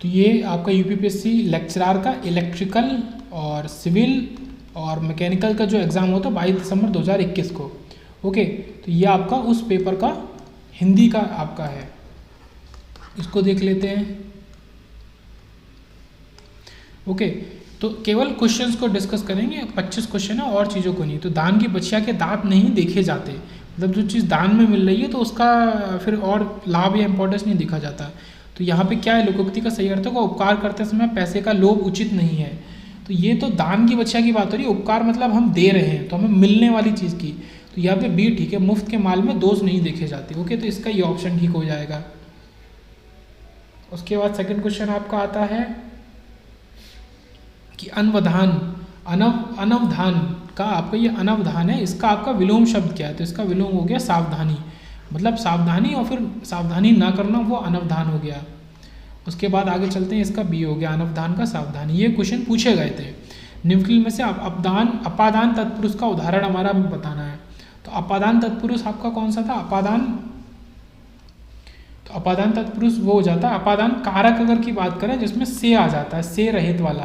तो ये आपका यूपीपीएससी लेक्चरार का इलेक्ट्रिकल और सिविल और मैकेनिकल का जो एग्ज़ाम होता है 22 दिसंबर 2021 को। ओके, तो ये आपका उस पेपर का हिंदी का आपका है, इसको देख लेते हैं। ओके, तो केवल क्वेश्चंस को डिस्कस करेंगे, 25 क्वेश्चन है और चीज़ों को नहीं। तो दान की बछिया के दांत नहीं देखे जाते, मतलब जो चीज़ दान में मिल रही है तो उसका फिर और लाभ या इंपॉर्टेंस नहीं देखा जाता। तो यहाँ पे क्या है, लोकोक्ति का सही अर्थ होगा उपकार करते समय पैसे का लोभ उचित नहीं है। तो ये तो दान की बछिया की बात हो रही है, उपकार मतलब हम दे रहे हैं तो हमें मिलने वाली चीज़ की। तो यहाँ पे बी ठीक है, मुफ्त के माल में दोष नहीं देखे जाते। ओके, तो इसका ये ऑप्शन ठीक हो जाएगा। उसके बाद सेकंड क्वेश्चन आपका आता है कि अनवधान, अनवधान का आपका ये अनवधान है, इसका आपका विलोम शब्द क्या है? तो इसका विलोम हो गया सावधानी, मतलब सावधानी और फिर सावधानी ना करना वो अनवधान हो गया। उसके बाद आगे चलते हैं, इसका बी हो गया अनवधान का सावधानी। ये क्वेश्चन पूछे गए थे। निम्नलिखित में से अपादान तत्पुरुष का उदाहरण हमारा बताना है। तो अपादान तत्पुरुष आपका कौन सा था? अपादान, तो अपादान तत्पुरुष वो हो जाता है अपादान कारक अगर की बात करें जिसमें से आ जाता है, से रहित वाला।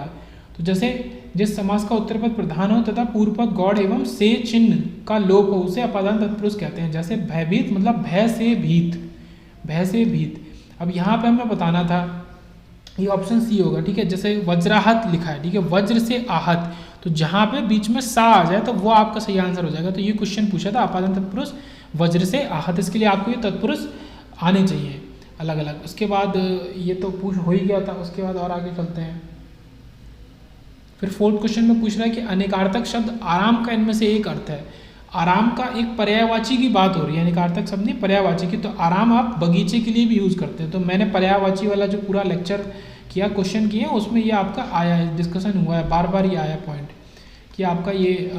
तो जैसे जिस समास का उत्तर पद प्रधान हो तथा पूर्व पद गौड़ एवं से चिन्ह का लोप हो उसे अपादान तत्पुरुष कहते हैं। जैसे भयभीत मतलब भय से भीत, भय से भीत। अब यहाँ पे हमें बताना था, ये ऑप्शन सी होगा, ठीक है। जैसे वज्राहत लिखा है, ठीक है, वज्र से आहत, तो जहाँ पे बीच में सा आ जाए तो वो आपका सही आंसर हो जाएगा। तो ये क्वेश्चन पूछा था अपादान तत्पुरुष वज्र से आहत, इसके लिए आपको ये तत्पुरुष आने चाहिए अलग अलग। उसके बाद ये तो पूछ हो ही गया था। उसके बाद और आगे चलते हैं, फिर फोर्थ क्वेश्चन में पूछ रहा है कि अनेकार्थक शब्द आराम का इनमें से एक अर्थ है। आराम का एक पर्यायवाची की बात हो रही है, अनेकार्थक शब्द नहीं पर्यायवाची की। तो आराम आप बगीचे के लिए भी यूज़ करते हैं। तो मैंने पर्यायवाची वाला जो पूरा लेक्चर किया, क्वेश्चन किए, उसमें ये आपका आया है, डिस्कशन हुआ है, बार बार ये आया पॉइंट कि आपका ये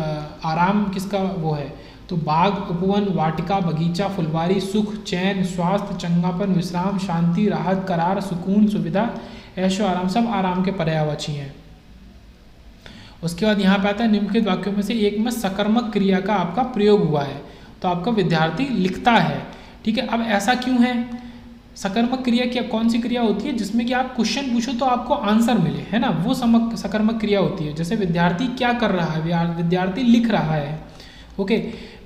आराम किसका वो है। तो बाग, उपवन, वाटिका, बगीचा, फुलवारी, सुख, चैन, स्वास्थ्य, चंगापन, विश्राम, शांति, राहत, करार, सुकून, सुविधा, ऐशो आराम, सब आराम के पर्यायवाची हैं। उसके बाद यहाँ पे आता है निम्नलिखित वाक्यों में से एक में सकर्मक क्रिया का आपका प्रयोग हुआ है। तो आपका विद्यार्थी लिखता है, ठीक है। अब ऐसा क्यों है? सकर्मक क्रिया क्या, कौन सी क्रिया होती है जिसमें कि आप क्वेश्चन पूछो तो आपको आंसर मिले, है ना, वो सकर्मक क्रिया होती है। जैसे विद्यार्थी क्या कर रहा है, विद्यार्थी लिख रहा है। ओके,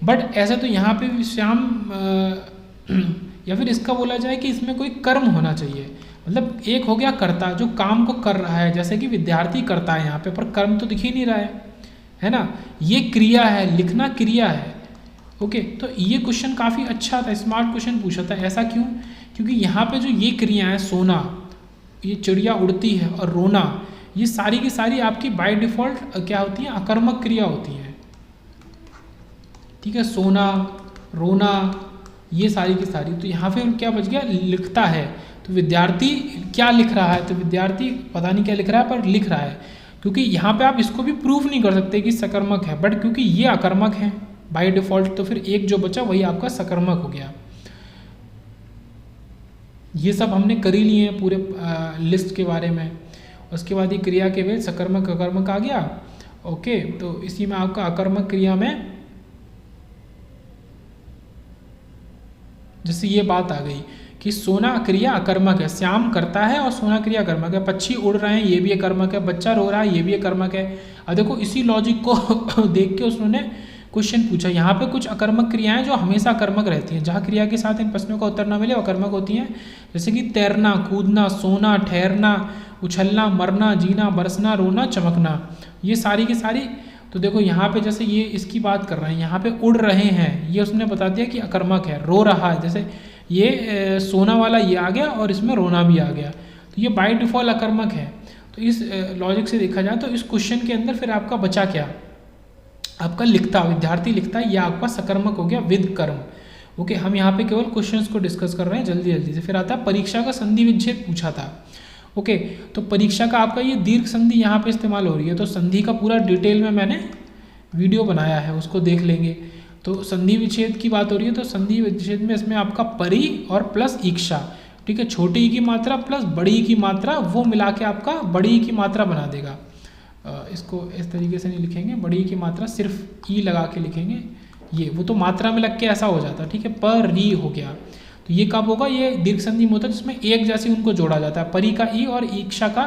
बट ऐसे तो यहाँ पे भी श्याम या फिर इसका बोला जाए कि इसमें कोई कर्म होना चाहिए। मतलब एक हो गया कर्ता जो काम को कर रहा है, जैसे कि विद्यार्थी करता है यहाँ पे, पर कर्म तो दिख ही नहीं रहा है ना। ये क्रिया है, लिखना क्रिया है। ओके, तो ये क्वेश्चन काफ़ी अच्छा था, स्मार्ट क्वेश्चन पूछा था। ऐसा क्यों? क्योंकि यहाँ पे जो ये क्रिया है, सोना, ये चिड़िया उड़ती है, और रोना, ये सारी की सारी आपकी बाय डिफॉल्ट क्या होती है? अकर्मक क्रिया होती है, ठीक है। सोना, रोना, ये सारी की सारी। तो यहाँ पे क्या बच गया? लिखता है। तो विद्यार्थी क्या लिख रहा है? तो विद्यार्थी पता नहीं क्या लिख रहा है, पर लिख रहा है। क्योंकि यहाँ पे आप इसको भी प्रूफ नहीं कर सकते कि सकर्मक है, बट क्योंकि ये अकर्मक है बाय डिफॉल्ट, तो फिर एक जो बचा वही आपका सकर्मक हो गया। ये सब हमने कर ही लिए हैं पूरे लिस्ट के बारे में। उसके बाद ये क्रिया के वे सकर्मक अकर्मक आ गया। ओके, तो इसी में आपका अकर्मक क्रिया में जैसे ये बात आ गई कि सोना क्रिया अकर्मक है, श्याम करता है और सोना क्रिया अकर्मक है। पक्षी उड़ रहे हैं, ये भी अकर्मक है। बच्चा रो रहा है, ये भी अकर्मक है। अब देखो इसी लॉजिक को देख के उसने क्वेश्चन पूछा। यहाँ पे कुछ अकर्मक क्रियाएं जो हमेशा अकर्मक रहती हैं, जहाँ क्रिया के साथ इन प्रश्नों का उत्तर न मिले वो अकर्मक होती हैं। जैसे कि तैरना, कूदना, सोना, ठहरना, उछलना, मरना, जीना, बरसना, रोना, चमकना, ये सारी की सारी। तो देखो यहाँ पे जैसे ये इसकी बात कर रहे हैं, यहाँ पे उड़ रहे हैं, ये उसने बता दिया कि अकर्मक है। रो रहा है, जैसे ये सोना वाला ये आ गया और इसमें रोना भी आ गया, तो ये बाय डिफॉल्ट अकर्मक है। तो इस लॉजिक से देखा जाए तो इस क्वेश्चन के अंदर फिर आपका बचा क्या? आपका लिखता, विद्यार्थी लिखता है, यह आपका सकर्मक हो गया विद कर्म। ओके, हम यहाँ पे केवल क्वेश्चंस को डिस्कस कर रहे हैं जल्दी जल्दी से। फिर आता है परीक्षा का संधि विच्छेद पूछा था। ओके, तो परीक्षा का आपका ये दीर्घ संधि यहाँ पे इस्तेमाल हो रही है। तो संधि का पूरा डिटेल में मैंने वीडियो बनाया है, उसको देख लेंगे। तो संधि विच्छेद की बात हो रही है, तो संधि विच्छेद में इसमें आपका परि और प्लस ईक्षा, ठीक है, छोटी ई की मात्रा प्लस बड़ी ई की मात्रा, वो मिला के आपका बड़ी ई की मात्रा बना देगा। इसको इस तरीके से नहीं लिखेंगे, बड़ी ई की मात्रा सिर्फ ई लगा के लिखेंगे, ये वो तो मात्रा में लग के ऐसा हो जाता है, ठीक है। पर री हो गया, तो ये कब होगा, ये दीर्घ संधि में होता है जिसमें एक जैसे उनको जोड़ा जाता है। परी का ई और ईक्षा का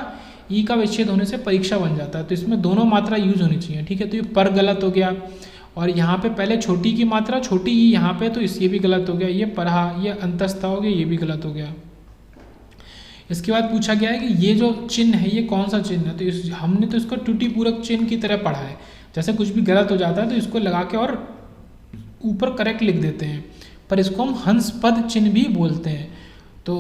ई का विच्छेद होने से परीक्षा बन जाता है। तो इसमें दोनों मात्रा यूज होनी चाहिए, ठीक है। तो ये पर गलत हो गया, और यहाँ पे पहले छोटी की मात्रा छोटी ई यहाँ पे, तो ये भी गलत हो गया। ये परहा, ये अंतस्था हो गया, ये भी गलत हो गया। इसके बाद पूछा गया है कि ये जो चिन्ह है ये कौन सा चिन्ह है। तो हमने तो इसको त्रुटि पूरक चिन्ह की तरह पढ़ा है। जैसे कुछ भी गलत हो जाता है तो इसको लगा के और ऊपर करेक्ट लिख देते हैं, पर इसको हम हंस पद चिन्ह भी बोलते हैं। तो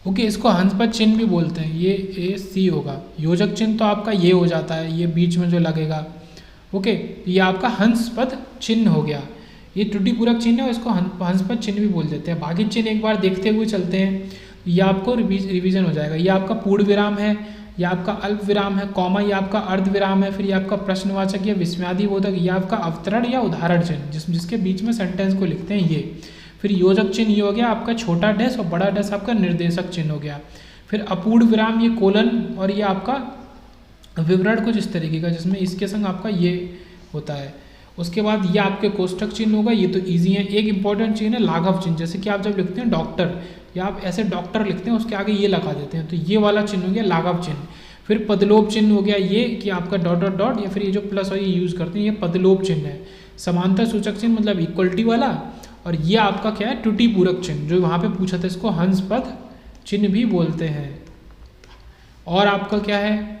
ओके, इसको हंस पद चिन्ह भी बोलते हैं। ये ए सी होगा। योजक चिन्ह तो आपका ये हो जाता है, ये बीच में जो लगेगा। ओके, ये आपका हंस पद चिन्ह हो गया। ये त्रुटि पूरक चिन्ह है, इसको हंस पद चिन्ह भी बोल देते हैं। बाकी चिन्ह एक बार देखते हुए चलते हैं, ये आपको रिवीजन हो जाएगा। ये आपका पूर्ण विराम है, ये आपका अल्प विराम है, कॉमा ये आपका अर्ध विराम है, फिर ये आपका प्रश्नवाचक या विस्मयादिबोधक, ये आपका अवतरण या उदाहरण चिन्ह जिसके बीच में सेंटेंस को लिखते हैं ये। फिर योजक चिन्ह ये हो गया आपका छोटा डैश, और बड़ा डैश आपका निर्देशक चिन्ह हो गया। फिर अपूर्ण विराम ये कोलन, और ये आपका विवरण कुछ इस तरीके का जिसमें इसके संग आपका ये होता है। उसके बाद ये आपके कोष्ठक चिन्ह होगा, ये तो ईजी है। एक इंपॉर्टेंट चिन्ह है लाघव चिन्ह, जैसे कि आप जब लिखते हैं डॉक्टर या आप ऐसे डॉक्टर लिखते हैं उसके आगे ये लगा देते हैं, तो ये वाला चिन्ह हो गया लाघव चिन्ह। फिर पदलोप चिन्ह हो गया ये कि आपका डॉट डॉट डॉट, या फिर ये जो प्लस और ये यूज़ करते हैं, ये पदलोप चिन्ह है। समांतर सूचक चिन्ह मतलब इक्वलिटी वाला, और ये आपका क्या है त्रुटि पूरक चिन्ह, जो वहाँ पे पूछा था, इसको हंस पद चिन्ह भी बोलते हैं। और आपका क्या है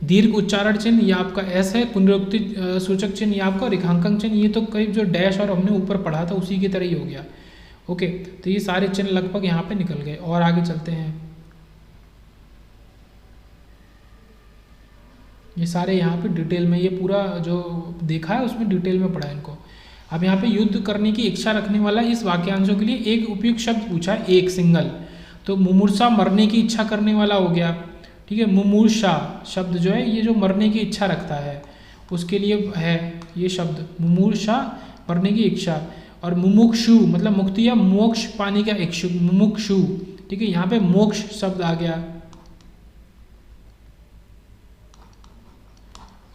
दीर्घ उच्चारण चिन्ह, ये आपका एस है। पुनरुक्ति सूचक चिन्ह ये आपका रेखांकन चिन्ह, ये तो करीब जो डैश और हमने ऊपर पढ़ा था उसी की तरह ही हो गया। ओके, तो ये सारे चिन्ह लगभग यहाँ पे निकल गए। और आगे चलते हैं, ये सारे यहाँ पे डिटेल में, ये पूरा जो देखा है उसमें डिटेल में पढ़ा है इनको। अब यहाँ पे युद्ध करने की इच्छा रखने वाला इस वाक्यांशों के लिए एक उपयुक्त शब्द पूछा है, एक सिंगल। तो मुमूर्षा मरने की इच्छा करने वाला हो गया, ठीक है। मुमूर्षा शब्द जो है ये जो मरने की इच्छा रखता है उसके लिए है ये शब्द, मुमूर्षा मरने की इच्छा। और मुमुक्षु मतलब मुक्ति या मोक्ष पाने का इच्छुक, मुमुक्षु, ठीक है। यहाँ पे मोक्ष शब्द आ गया।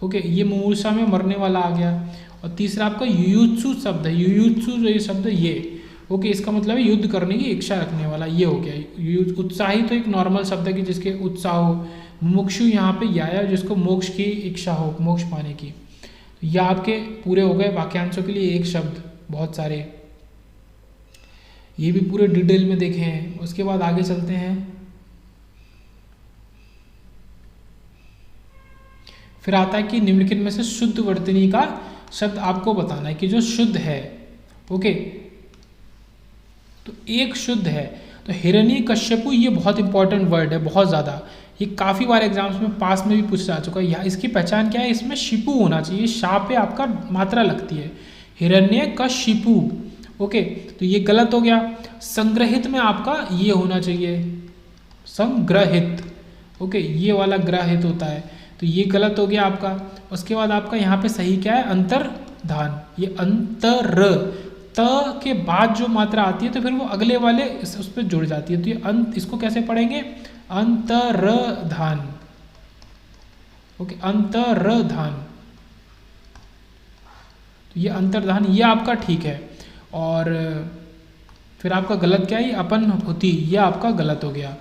ओके, ये मुमूर्षा में मरने वाला आ गया। और तीसरा आपका युयुत्सु शब्द है, युयुत्सु जो ये शब्द ये, ओके, इसका मतलब है युद्ध करने की इच्छा रखने वाला, ये हो गया। उत्साही तो एक नॉर्मल शब्द है कि जिसके उत्साह हो। मुमुक्षु यहाँ पे आया जिसको मोक्ष की इच्छा हो, मोक्ष पाने की। ये आपके पूरे हो गए वाक्यांशों के लिए एक शब्द, बहुत सारे, ये भी पूरे डिटेल में देखे हैं। उसके बाद आगे चलते हैं, फिर आता है कि निम्नलिखित में से शुद्ध वर्तनी का शब्द आपको बताना है कि जो शुद्ध है। ओके, तो एक शुद्ध है, तो हिरण्यकश्यपु ये बहुत इंपॉर्टेंट वर्ड है, बहुत ज़्यादा। ये काफ़ी बार एग्जाम्स में पास में भी पूछा जा चुका है। यहाँ इसकी पहचान क्या है, इसमें शिपु होना चाहिए, शा पे आपका मात्रा लगती है, हिरण्यकशिपु। ओके, तो ये गलत हो गया। संग्रहित में आपका ये होना चाहिए, संग्रहित। ओके, ये वाला ग्रहित होता है, तो ये गलत हो गया आपका। उसके बाद आपका यहाँ पे सही क्या है, अंतर्धान। ये अंतर त के बाद जो मात्रा आती है तो फिर वो अगले वाले उस पर जुड़ जाती है, तो ये अंत, इसको कैसे पढ़ेंगे, अंतर्धान। ओके, अंतर्धान, तो ये अंतर्धान, ये आपका ठीक है। और फिर आपका गलत क्या है, अपन होती, ये आपका गलत हो गया।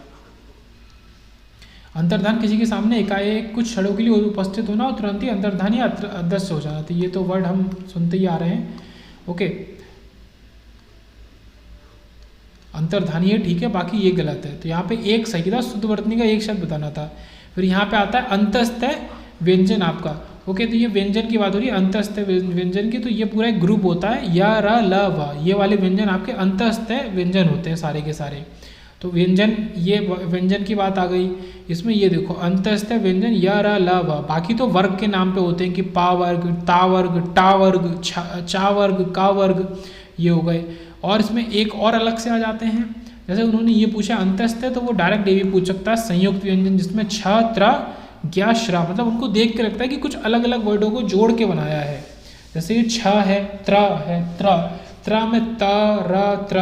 अंतर्धान किसी के सामने एकाएक कुछ क्षणों के लिए उपस्थित होना और तुरंत ही अंतर्धान या अदृश्य हो जाना, तो ये तो वर्ड हम सुनते ही आ रहे हैं। ओके, अंतर्धानी है, ठीक है, बाकी ये गलत है। तो यहाँ पे एक सही था, शुद्ध वर्तनी का एक शब्द बताना था। फिर यहाँ पे आता है अंतस्थ व्यंजन आपका। ओके, तो ये व्यंजन की बात हो रही है, अंतस्थ व्यंजन की, तो ये पूरा एक ग्रुप होता है, या र ल व, ये वाले व्यंजन आपके अंतस्थ व्यंजन होते हैं सारे के सारे। तो व्यंजन, ये व्यंजन की बात आ गई। इसमें ये देखो अंतस्थ व्यंजन या र ल व, बाकी तो वर्ग के नाम पे होते हैं कि पा वर्ग, ता वर्ग, टा वर्ग, चा वर्ग, का वर्ग, ये हो गए। और इसमें एक और अलग से आ जाते हैं, जैसे उन्होंने ये पूछा अंतस्थ है, तो वो डायरेक्ट ये भी पूछ सकता है संयुक्त व्यंजन, जिसमें छ, त्र, ज्ञा, श्रा, मतलब उनको देख के लगता है कि कुछ अलग अलग वर्डों को जोड़ के बनाया है। जैसे ये छ है, त्र है, त्र में त, र, त्र,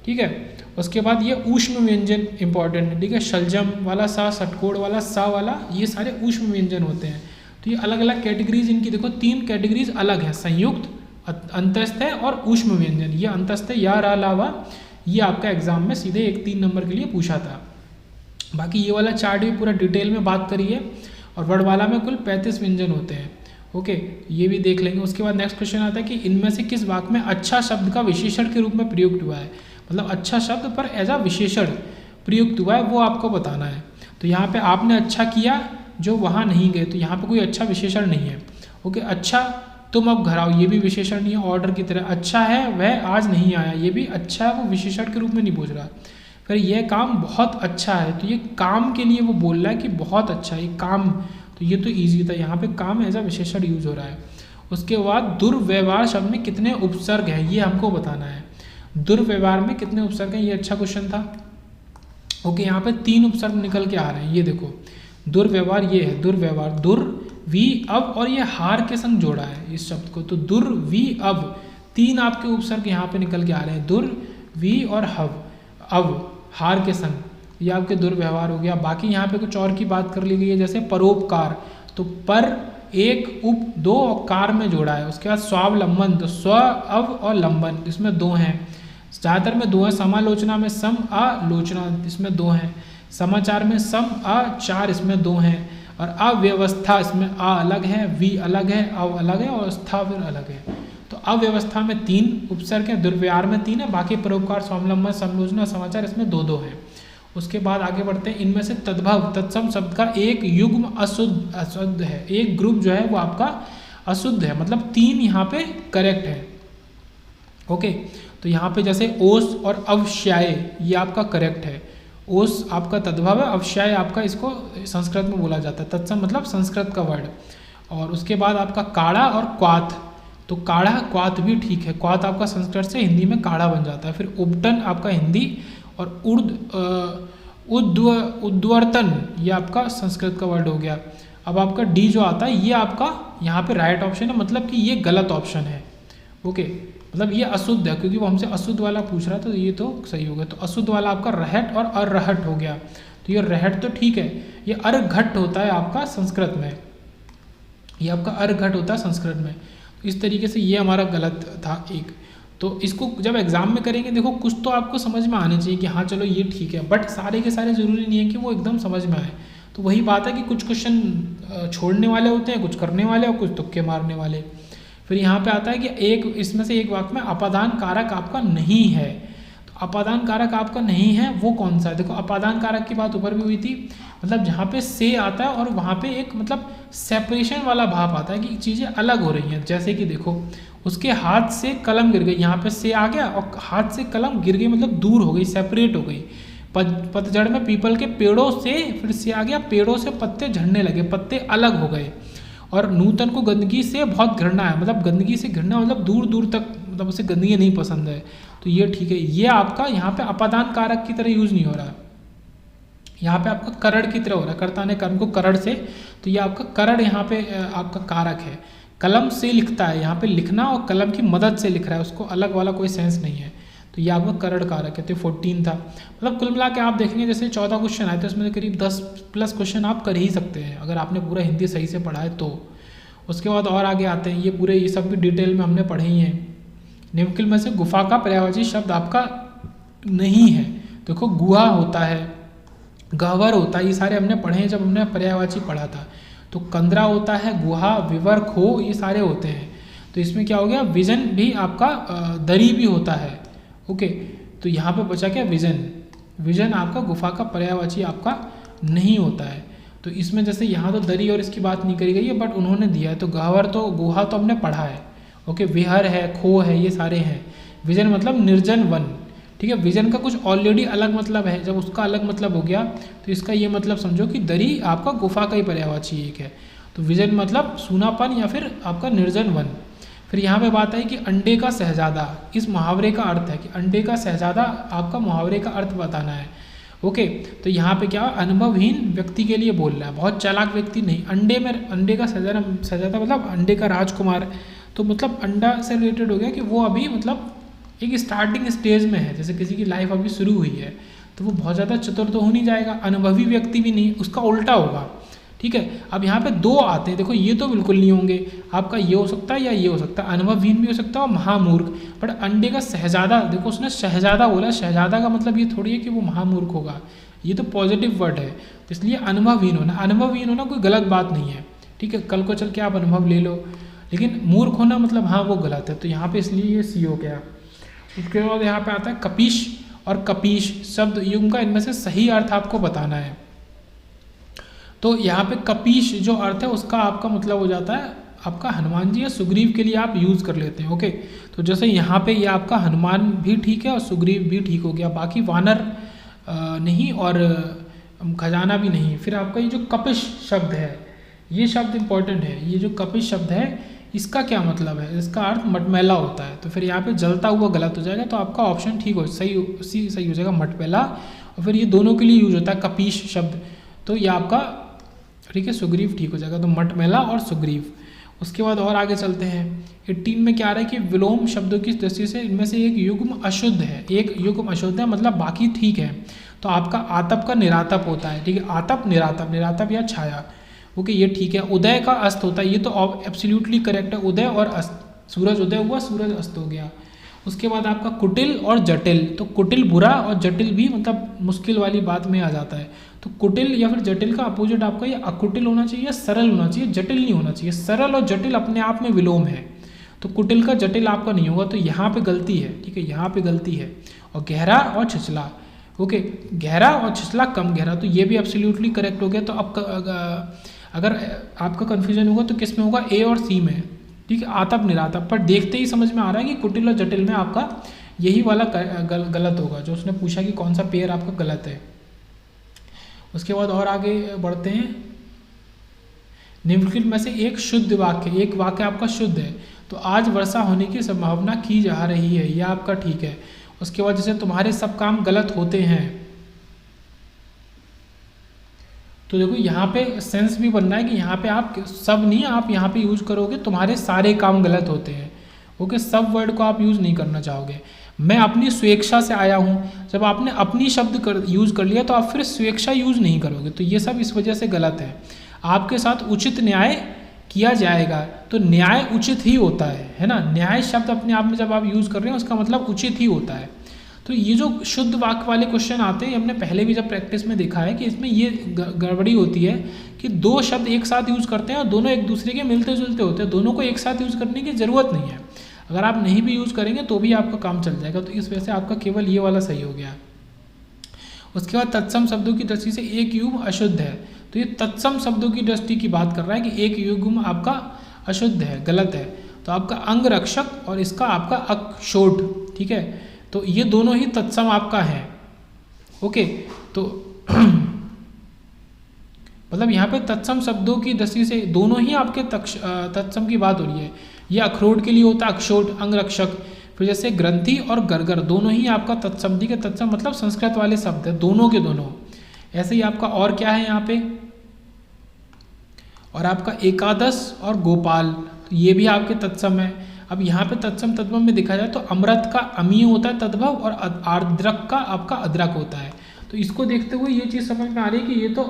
ठीक है। उसके बाद ये ऊष्म व्यंजन इंपॉर्टेंट है, ठीक है, शलजम वाला सा, षटकोण वाला सा वाला, ये सारे ऊष्म व्यंजन होते हैं। तो ये अलग अलग कैटेगरीज इनकी देखो, 3 कैटेगरीज अलग हैं, संयुक्त, अंतस्थ और ऊष्म व्यंजन, ये अंतस्थ या रा लावा, ये आपका एग्जाम में सीधे 1-3 नंबर के लिए पूछा था। बाकी ये वाला चार्ट भी पूरा डिटेल में बात करी है, और वर्णमाला में कुल 35 व्यंजन होते हैं। ओके, ये भी देख लेंगे। उसके बाद नेक्स्ट क्वेश्चन आता है कि इनमें से किस वाक्य में अच्छा शब्द का विशेषण के रूप में प्रयुक्त हुआ है, मतलब अच्छा शब्द पर एज अ विशेषण प्रयुक्त हुआ है, वो आपको बताना है। तो यहाँ पे आपने अच्छा किया जो वहाँ नहीं गए, तो यहाँ पे कोई अच्छा विशेषण नहीं है। ओके, अच्छा तुम अब घर आओ, ये भी विशेषण नहीं है ऑर्डर की तरह। अच्छा है वह आज नहीं आया, ये भी अच्छा है, वो विशेषण के रूप में नहीं पूछ रहा। फिर यह काम बहुत अच्छा है, तो ये काम के लिए वो बोल रहा है कि बहुत अच्छा है ये काम, तो ये तो ईजी था, यहाँ पे काम एज अ विशेषण यूज हो रहा है। उसके बाद दुर्व्यवहार शब्द में कितने उपसर्ग हैं, ये हमको बताना है। दुर्व्यवहार में कितने उपसर्ग हैं, ये अच्छा क्वेश्चन था। ओके, यहाँ पे 3 उपसर्ग निकल के आ रहे हैं, ये देखो दुर्व्यवहार, ये है दुर्व्यवहार, दुर वी अब, और ये हार के संग जोड़ा है इस शब्द को, तो दुर वी अब, 3 आपके उपसर्ग यहाँ पे निकल के आ रहे हैं, दुर वी और हव, अब हार के संग, ये आपके दुर्व्यवहार हो गया। बाकी यहाँ पे कुछ और की बात कर ली गई है, जैसे परोपकार, तो पर एक उप 2 और कार में जोड़ा है। उसके बाद स्वावलंबन, तो स्व अव और लंबन, इसमें 2 हैं, ज़्यादातर में 2 हैं। समालोचना में सम आलोचना, इसमें 2 हैं। समाचार में सम आचार, इसमें 2 हैं। और अव्यवस्था, इसमें आ अलग है, वी अलग है, अव अलग है, और स्था फिर अलग है। तो अव्यवस्था में 3 उपसर्ग हैं, दुर्व्यवहार में 3 है, बाकी परोपकार, स्वावलंबन, समालोचना, समाचार, इसमें 2-2 हैं। उसके बाद आगे बढ़ते हैं। इनमें से तद्भव तत्सम शब्द का एक युग्म अशुद्ध है, एक ग्रुप जो है वो आपका अशुद्ध है, मतलब 3 यहाँ पे करेक्ट है। ओके, तो यहाँ पे जैसे ओस और अवश्याय, ये आपका करेक्ट है। ओस आपका तद्भव है, अवश्याय आपका इसको संस्कृत में बोला जाता है, तत्सम मतलब संस्कृत का वर्ड। और उसके बाद आपका काढ़ा और क्वाथ, तो काढ़ा क्वाथ भी ठीक है, क्वाथ आपका संस्कृत से हिंदी में काढ़ा बन जाता है। फिर उपटन आपका हिंदी, और उद्वर्तन ये आपका संस्कृत का वर्ड हो गया। अब आपका डी जो आता है ये आपका यहाँ पे राइट ऑप्शन है, मतलब कि ये गलत ऑप्शन है। ओके, मतलब ये अशुद्ध है, क्योंकि वो हमसे अशुद्ध वाला पूछ रहा था, तो ये तो सही हो गया। तो अशुद्ध वाला आपका रहट और अरहट हो गया। तो ये रहट तो ठीक है, ये अर्घट होता है आपका संस्कृत में, ये आपका अर्घट होता है संस्कृत में। इस तरीके से ये हमारा गलत था एक। तो इसको जब एग्जाम में करेंगे, देखो कुछ तो आपको समझ में आने चाहिए कि हाँ चलो ये ठीक है, बट सारे के सारे ज़रूरी नहीं है कि वो एकदम समझ में आए। तो वही बात है कि कुछ क्वेश्चन छोड़ने वाले होते हैं, कुछ करने वाले और कुछ तुक्के मारने वाले। फिर यहाँ पे आता है कि एक इसमें से एक वाक्य में अपादान कारक आपका नहीं है, तो अपादान कारक आपका नहीं है वो कौन सा है। देखो अपादान कारक की बात ऊपर भी हुई थी, मतलब जहाँ पे से आता है और वहाँ पे एक मतलब सेपरेशन वाला भाव आता है कि चीज़ें अलग हो रही हैं। जैसे कि देखो उसके हाथ से कलम गिर गई, यहाँ पे से आ गया और हाथ से कलम गिर गई, मतलब दूर हो गई, सेपरेट हो गई। पतझड़ में पीपल के पेड़ों से फिर से आ गया, पेड़ों से पत्ते झड़ने लगे, पत्ते अलग हो गए। और नूतन को गंदगी से बहुत घृणा है, मतलब गंदगी से घृणा मतलब दूर दूर तक, मतलब उसे गंदगी नहीं पसंद है। तो ये ठीक है, ये आपका यहाँ पे अपादान कारक की तरह यूज नहीं हो रहा, यहाँ पे आपका करड़ की तरह हो रहा है। कर्ता ने कर्म को करड़ से, तो ये आपका करड़ यहाँ पे आपका कारक है। कलम से लिखता है, यहाँ पे लिखना और कलम की मदद से लिख रहा है, उसको अलग वाला कोई सेंस नहीं है, तो ये आपका करड़ कारक है। तो 14 था, मतलब कुल मिला के आप देखेंगे जैसे 14 क्वेश्चन आए थे, उसमें करीब 10+ क्वेश्चन आप कर ही सकते हैं अगर आपने पूरा हिंदी सही से पढ़ा है तो। उसके बाद और आगे आते हैं, ये पूरे ये सब भी डिटेल में हमने पढ़े ही हैं। निम्नलिखित में से गुफा का पर्यायवाची शब्द आपका नहीं है। देखो गुहा होता है, गह्वर होता है, ये सारे हमने पढ़े हैं जब हमने पर्यायवाची पढ़ा था। तो कंदरा होता है, गुहा, विवर, खो, ये सारे होते हैं। तो इसमें क्या हो गया, विजन भी आपका दरी भी होता है। ओके, तो यहाँ पे बचा क्या, विजन। विजन आपका गुफा का पर्यायवाची आपका नहीं होता है। तो इसमें जैसे यहाँ तो दरी और इसकी बात नहीं करी गई है, बट उन्होंने दिया है। तो गह्वर तो गुहा तो हमने पढ़ा है। ओके, विहर है, खो है, ये सारे हैं। विजन मतलब निर्जन वन, ठीक है। विजन का कुछ ऑलरेडी अलग मतलब है, जब उसका अलग मतलब हो गया तो इसका ये मतलब समझो कि दरी आपका गुफा का ही पर्यायवाची एक है। तो विजन मतलब सूनापन या फिर आपका निर्जन वन। फिर यहाँ पे बात है कि अंडे का शहजादा, इस मुहावरे का अर्थ है कि अंडे का शहजादा आपका मुहावरे का अर्थ बताना है। ओके, तो यहाँ पे क्या अनुभवहीन व्यक्ति के लिए बोल रहा है, बहुत चालाक व्यक्ति नहीं। अंडे का शहजादा मतलब अंडे का राजकुमार, तो मतलब अंडा से रिलेटेड हो गया कि वो अभी मतलब एक स्टार्टिंग स्टेज में है, जैसे किसी की लाइफ अभी शुरू हुई है, तो वो बहुत ज़्यादा चतुर तो हो नहीं जाएगा। अनुभवी व्यक्ति भी नहीं, उसका उल्टा होगा, ठीक है। अब यहाँ पे दो आते हैं, देखो ये तो बिल्कुल नहीं होंगे, आपका ये हो सकता है या ये हो सकता है, अनुभवहीन भी हो सकता है और महामूर्ख। बट अंडे का शहजादा, देखो उसने शहजादा बोला, शहजादा का मतलब ये थोड़ी है कि वो महामूर्ख होगा, ये तो पॉजिटिव वर्ड है, तो इसलिए अनुभवहीन होना, अनुभवहीन होना कोई गलत बात नहीं है, ठीक है। कल को चल के आप अनुभव ले लो, लेकिन मूर्ख होना मतलब हाँ वो गलत है, तो यहाँ पे इसलिए ये सी हो गया। उसके बाद यहाँ पे आता है कपीश और कपीश शब्द युग्म का इनमें से सही अर्थ आपको बताना है। तो यहाँ पे कपीश जो अर्थ है उसका आपका मतलब हो जाता है आपका हनुमान जी या सुग्रीव के लिए आप यूज़ कर लेते हैं, ओके। तो जैसे यहाँ पे ये आपका हनुमान भी ठीक है और सुग्रीव भी ठीक हो गया, बाकी वानर नहीं और खजाना भी नहीं। फिर आपका ये जो कपिश शब्द है, ये शब्द इंपॉर्टेंट है, ये जो कपिश शब्द है इसका क्या मतलब है, इसका अर्थ मटमैला होता है, तो फिर यहाँ पे जलता हुआ गलत हो जाएगा, तो आपका ऑप्शन ठीक हो सही हो जाएगा मटमैला। और फिर ये दोनों के लिए यूज होता है कपीश शब्द, तो ये आपका ठीक है सुग्रीव ठीक हो जाएगा, तो मटमैला और सुग्रीव। उसके बाद और आगे चलते हैं 18 में क्या आ रहा है कि विलोम शब्दों की दृष्टि से इनमें से एक युग्म अशुद्ध है, एक युग्म अशुद्ध है मतलब बाकी ठीक है। तो आपका आतप का निरातप होता है, ठीक है, आतप निरातप, निरातप या छाया, ओके ये ठीक है। उदय का अस्त होता है, ये तो एब्सोल्युटली करेक्ट है, उदय और अस्त, सूरज उदय हुआ सूरज अस्त हो गया। उसके बाद आपका कुटिल और जटिल, तो कुटिल बुरा और जटिल भी मतलब मुश्किल वाली बात में आ जाता है, तो कुटिल या फिर जटिल का अपोजिट आपका ये अकुटिल होना चाहिए या सरल होना चाहिए, जटिल नहीं होना चाहिए। सरल और जटिल अपने आप में विलोम है, तो कुटिल का जटिल आपका नहीं होगा, तो यहाँ पे गलती है, ठीक है, यहाँ पे गलती है। और गहरा और छिछला, ओके, गहरा और छिछला कम गहरा, तो ये भी एब्सोल्युटली करेक्ट हो गया। तो अब अगर आपका कन्फ्यूजन होगा तो किस में होगा, ए और सी में, ठीक है, आतप निरातप। पर देखते ही समझ में आ रहा है कि कुटिल और जटिल में आपका यही वाला गलत होगा, जो उसने पूछा कि कौन सा पेयर आपका गलत है। उसके बाद और आगे बढ़ते हैं, निम्नलिखित में से एक शुद्ध वाक्य, एक वाक्य आपका शुद्ध है, तो आज वर्षा होने की संभावना की जा रही है, यह आपका ठीक है। उसके बाद जैसे तुम्हारे सब काम गलत होते हैं, तो देखो यहाँ पे सेंस भी बनना है कि यहाँ पे आप सब नहीं, आप यहाँ पे यूज करोगे तुम्हारे सारे काम गलत होते हैं, ओके, सब वर्ड को आप यूज नहीं करना चाहोगे। मैं अपनी स्वेच्छा से आया हूँ, जब आपने अपनी शब्द यूज कर लिया तो आप फिर स्वेच्छा यूज नहीं करोगे, तो ये सब इस वजह से गलत है। आपके साथ उचित न्याय किया जाएगा, तो न्याय उचित ही होता है ना, न्याय शब्द अपने आप में जब आप यूज कर रहे हैं उसका मतलब उचित ही होता है। तो ये जो शुद्ध वाक्य वाले क्वेश्चन आते हैं, हमने पहले भी जब प्रैक्टिस में देखा है कि इसमें ये गड़बड़ी होती है कि दो शब्द एक साथ यूज करते हैं और दोनों एक दूसरे के मिलते जुलते होते हैं, दोनों को एक साथ यूज करने की जरूरत नहीं है। अगर आप नहीं भी यूज करेंगे तो भी आपका काम चल जाएगा, तो इस वजह से आपका केवल ये वाला सही हो गया। उसके बाद तत्सम शब्दों की दृष्टि से एक युग्म अशुद्ध है, तो ये तत्सम शब्दों की दृष्टि की बात कर रहा है कि एक युग्म आपका अशुद्ध है, गलत है। तो आपका अंग रक्षक और इसका आपका अक्षोट, ठीक है, तो ये दोनों ही तत्सम आपका है, ओके। तो मतलब यहाँ पे तत्सम शब्दों की दृष्टि से दोनों ही आपके तत्सम की बात हो रही है। ये अखरोट के लिए होता है अक्षोट, अंग रक्षक। फिर जैसे ग्रंथि और गरगर दोनों ही आपका तत्सम, ठीक है, तत्सम मतलब संस्कृत वाले शब्द है, दोनों के दोनों। ऐसे ही आपका और क्या है यहाँ पे, और आपका एकादश और गोपाल, तो ये भी आपके तत्सम है। अब यहाँ पे तत्सम तद्भव में देखा जाए तो अमृत का अमीय होता है तद्भव और आर्द्रक का आपका अदरक होता है। तो इसको देखते हुए ये चीज़ समझ में आ रही है कि ये तो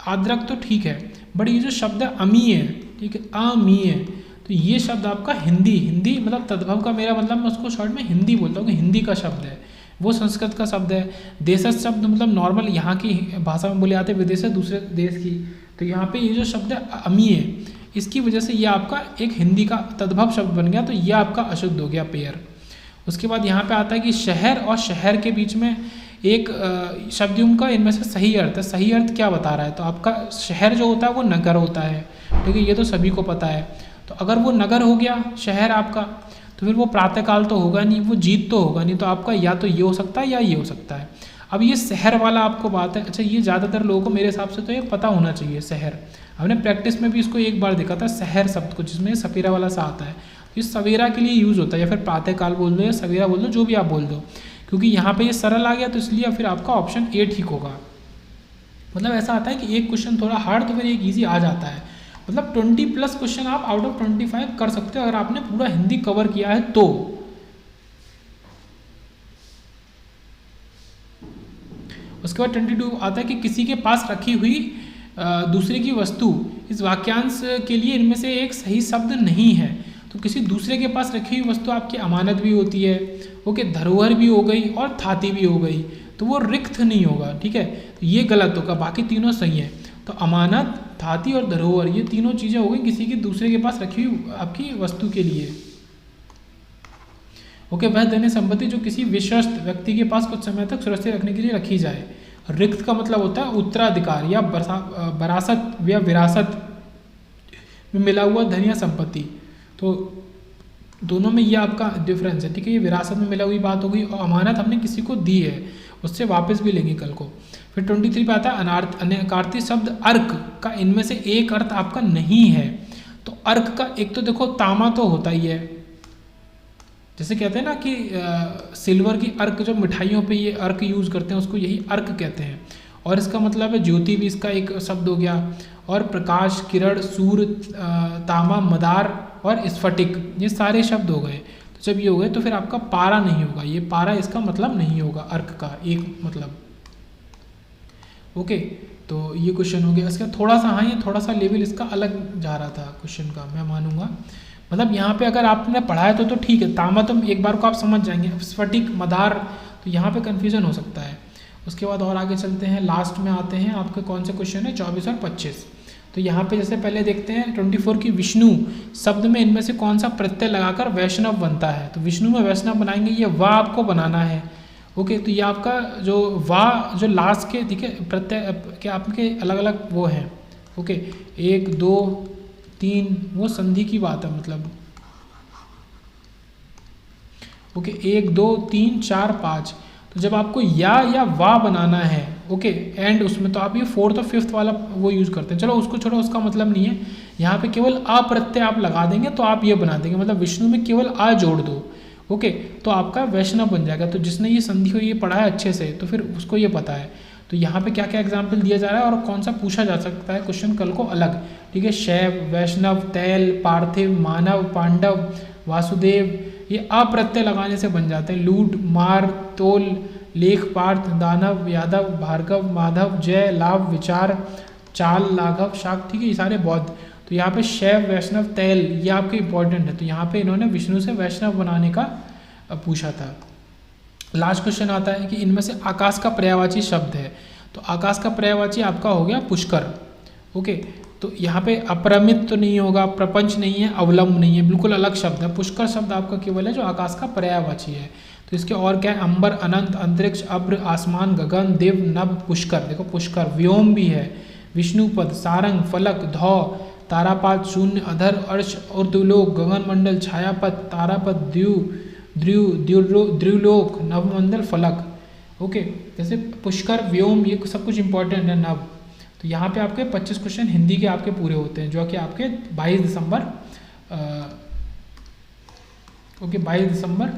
आर्द्रक तो ठीक है, बट ये जो शब्द है अमीय, ठीक है, अमीय, तो ये शब्द आपका हिंदी मतलब तद्भव का मेरा मतलब मैं उसको शॉर्ट में हिंदी बोलता हूँ कि हिंदी का शब्द है, वो संस्कृत का शब्द है। देशज शब्द मतलब नॉर्मल यहाँ की भाषा में बोले जाते हैं, विदेश है दूसरे देश की, तो यहाँ पे ये जो शब्द है अमीय, इसकी वजह से ये आपका एक हिंदी का तद्भव शब्द बन गया, तो ये आपका अशुद्ध हो गया पेयर। उसके बाद यहाँ पे आता है कि शहर और शहर के बीच में एक शब्द का इनमें से सही अर्थ है। सही अर्थ क्या बता रहा है, तो आपका शहर जो होता है वो नगर होता है, ठीक है, ये तो सभी को पता है। तो अगर वो नगर हो गया शहर आपका, तो फिर वो प्रातःकाल तो होगा नहीं, वो जीत तो होगा नहीं, तो आपका या तो ये हो सकता है या ये हो सकता है। अब ये शहर वाला आपको बात है, अच्छा ये ज़्यादातर लोगों को मेरे हिसाब से तो ये पता होना चाहिए शहर। हमने प्रैक्टिस में भी इसको एक बार देखा था शहर शब्द को, जिसमें सवेरा वाला सा आता है, ये सवेरा के लिए यूज़ होता है, या फिर प्रातःकाल बोल दो या सवेरा बोल दो, जो भी आप बोल दो, क्योंकि यहाँ पे ये सरल आ गया तो इसलिए फिर आपका ऑप्शन ए ठीक होगा। मतलब ऐसा आता है कि एक क्वेश्चन थोड़ा हार्ड तो फिर एक ईजी आ जाता है, मतलब 20+ क्वेश्चन आप आउट ऑफ 25 कर सकते हो अगर आपने पूरा हिंदी कवर किया है तो। उसके बाद 22 आता है कि किसी के पास रखी हुई दूसरे की वस्तु, इस वाक्यांश के लिए इनमें से एक सही शब्द नहीं है। तो किसी दूसरे के पास रखी हुई वस्तु आपकी अमानत भी होती है, ओके, धरोहर भी हो गई और थाती भी हो गई, तो वो रिक्त नहीं होगा, ठीक है। तो ये गलत होगा, बाकी तीनों सही हैं। तो अमानत, थाती और धरोहर, ये तीनों चीज़ें हो गई किसी की दूसरे के पास रखी हुई आपकी वस्तु के लिए। ओके, वह धन्य संपत्ति जो किसी विश्वस्त व्यक्ति के पास कुछ समय तक सुरक्षित रखने के लिए रखी जाए। रिक्त का मतलब होता है उत्तराधिकार या वरासत या विरासत में मिला हुआ धन या संपत्ति। तो दोनों में ये आपका डिफरेंस है, ठीक है। ये विरासत में मिला हुई बात हो गई, और अमानत हमने किसी को दी है, उससे वापस भी लेंगे कल को। फिर 23 पे आता है अनर्थी शब्द अर्क का इनमें से एक अर्थ आपका नहीं है। तो अर्क का एक तो देखो तामा तो होता ही है, जैसे कहते हैं ना कि सिल्वर की अर्क, जो मिठाइयों पे ये अर्क यूज़ करते हैं उसको यही अर्क कहते हैं। और इसका मतलब है ज्योति भी इसका एक शब्द हो गया, और प्रकाश, किरण, सूर्य, तामा, मदार और स्फटिक, ये सारे शब्द हो गए। तो जब ये हो गए तो फिर आपका पारा नहीं होगा, ये पारा इसका मतलब नहीं होगा अर्क का एक मतलब। ओके, तो ये क्वेश्चन हो गया। इसका थोड़ा सा, हाँ, ये थोड़ा सा लेवल इसका अलग जा रहा था क्वेश्चन का, मैं मानूंगा। मतलब यहाँ पे अगर आपने पढ़ा है तो ठीक है, तामा तो एक बार को आप समझ जाएंगे, स्फटिक, मदार, तो यहाँ पे कन्फ्यूजन हो सकता है। उसके बाद और आगे चलते हैं, लास्ट में आते हैं आपके कौन से क्वेश्चन है 24 और 25। तो यहाँ पे जैसे पहले देखते हैं 24 की विष्णु शब्द में इनमें से कौन सा प्रत्यय लगाकर वैष्णव बनता है। तो विष्णु में वैष्णव बनाएंगे, ये वाह आपको बनाना है। ओके, तो ये आपका जो वाह जो लास्ट के, ठीक है, प्रत्यय के आपके अलग अलग वो हैं। ओके, 1 2 3 वो संधि की बात है, मतलब ओके 1 2 3 4 5। तो जब आपको या वाह बनाना है, ओके, एंड उसमें, तो आप ये 4th और 5th वाला वो यूज़ करते हैं। चलो उसको छोड़ो, उसका मतलब नहीं है। यहाँ पे केवल अ प्रत्यय आप लगा देंगे तो आप ये बना देंगे, मतलब विष्णु में केवल अ जोड़ दो, ओके, तो आपका वैष्णव बन जाएगा। तो जिसने ये संधि को ये पढ़ा है अच्छे से, तो फिर उसको ये पता है। तो यहाँ पे क्या क्या एग्जाम्पल दिया जा रहा है और कौन सा पूछा जा सकता है क्वेश्चन कल को अलग, ठीक है। शैव, वैष्णव, तैल, पार्थिव, मानव, पांडव, वासुदेव, ये अप्रत्यय लगाने से बन जाते हैं। लूट, मार, तोल, लेख, पार्थ, दानव, यादव, भार्गव, माधव, जय, लाभ, विचार, चाल, लाघव, शाक, ठीक है, ये सारे बौद्ध। तो यहाँ पे शैव, वैष्णव, तैल, ये आपके इंपॉर्टेंट है। तो यहाँ पे इन्होंने विष्णु से वैष्णव बनाने का पूछा था। लास्ट क्वेश्चन आता है कि इनमें से आकाश का पर्यायवाची शब्द है। तो आकाश का पर्यायवाची आपका हो गया पुष्कर। ओके, तो यहाँ पे अपरमित तो नहीं होगा, प्रपंच नहीं है, अवलंब नहीं है, बिल्कुल अलग शब्द है। पुष्कर शब्द आपका केवल है जो आकाश का पर्यायवाची है। तो इसके और क्या है, अंबर, अनंत, अंतरिक्ष, अब्र, आसमान, गगन, दिव, नभ, पुष्कर। देखो पुष्कर, व्योम भी है, विष्णुपद, सारंग, फलक, धौ, तारापात, शून्य, अधर, अर्श, ऊर्ध्वलोक, गगन मंडल, छायापथ, तारापथ, द्व्युलोक, नवमंडल, फलक। ओके, जैसे पुष्कर, व्योम, ये सब कुछ इंपॉर्टेंट है, नव। तो यहाँ पे आपके 25 क्वेश्चन हिंदी के आपके पूरे होते हैं, जो कि आपके 22 दिसंबर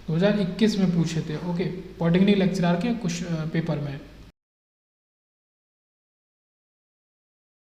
2021 में पूछे थे। ओके, पॉलिटेक्निक लेक्चरर के कुछ पेपर में।